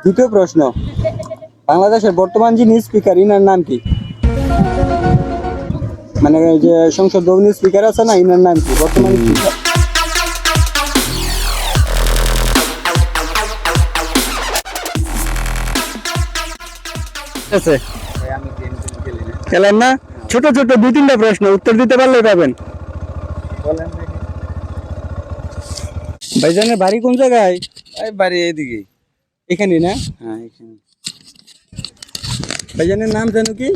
দ্বিতীয় প্রশ্ন, বাংলাদেশের বর্তমান যিনি স্পিকার ইনার নাম কি? মানে যে সংসদ ভবনের স্পিকার আছে না, ইনার নাম কি বর্তমান স্পিকার? আছে খেলেন না? ছোট ছোট দুই তিনটা প্রশ্ন উত্তর দিতে পারলেই পাবেন। ভাইজানের বাড়ি কোন জায়গায়? এই বাড়ি এইদিকে। এখানে না? হ্যাঁ এখানে। ভাইজানের নাম জানো কি?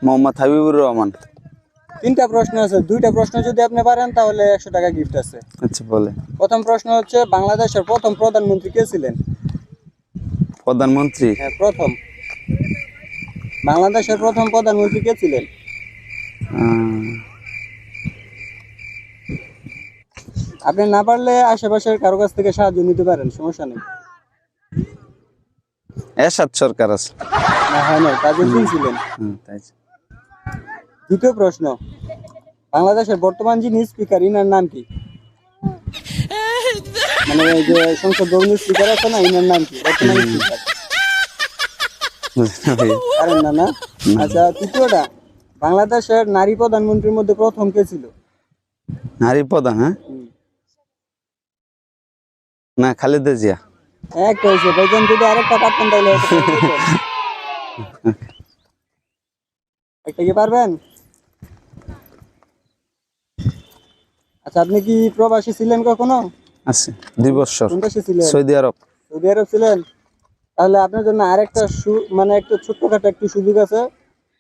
মোহাম্মদ হাবিবুর রহমান। তিনটা প্রশ্ন আছে, দুইটা প্রশ্ন যদি আপনি পারেন তাহলে 100 টাকা গিফট আছে। আচ্ছা বলে। প্রথম প্রশ্ন হচ্ছে, বাংলাদেশের প্রথম প্রধানমন্ত্রী কে ছিলেন? প্রধানমন্ত্রী? হ্যাঁ, প্রথম বাংলাদেশের প্রথম প্রধানমন্ত্রী কে ছিলেন? আপনি না পারলে আশেপাশের কারো কাছ থেকে সাহায্য নিতে পারেন, সমস্যা নেই। এরশাদ সরকার আছে। না, হয় না, তাজউদ্দিন ছিলেন। তাই। দ্বিতীয় প্রশ্ন, বাংলাদেশের বর্তমান যিনি স্পিকার ইনার নাম কি? মানে এই যে সংসদ ভবনের স্পিকার আছে না, ইনার নাম কি বর্তমান স্পিকার? পারেন না না? আচ্ছা, তৃতীয়টা, বাংলাদেশের নারী প্রধানমন্ত্রীর মধ্যে প্রথম কে ছিল? নারী প্রধান? হ্যাঁ না, খালেদা জিয়া। একটা হয়েছে ভাইজান, যদি আরেকটা পারতেন তাহলে একটা কি পারবেন? আচ্ছা, আপনি কি প্রবাসী ছিলেন কখনো? আছে 2 বছর। কোন দেশে ছিলেন? সৌদি আরব। সৌদি আরব ছিলেন? তাহলে আপনার জন্য আরেকটা মানে একটা ছোট্টখাটো একটু সুযোগ আছে।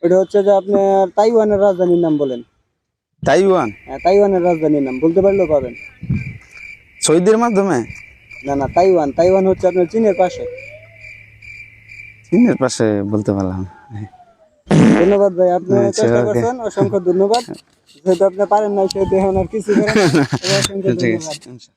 এটা হচ্ছে যে আপনি তাইওয়ানের রাজধানীর নাম বলেন। তাইওয়ান? হ্যাঁ, তাইওয়ানের রাজধানীর নাম বলতে পারলেও পাবেন। সৌদির মাধ্যমে? না না, তাইওয়ান। তাইওয়ান হচ্ছে আপনার চীনের পাশে। চীনের পাশে বলতে পারলাম। ধন্যবাদ ভাই, আপনি আচ্ছা, চেষ্টা ওকে। করছেন, অসংখ্য ধন্যবাদ। যেহেতু আপনি পারেন না সেহেতু এখন আর কিছু করেন না। অসংখ্য ঠিক ধন্যবাদ। আছে।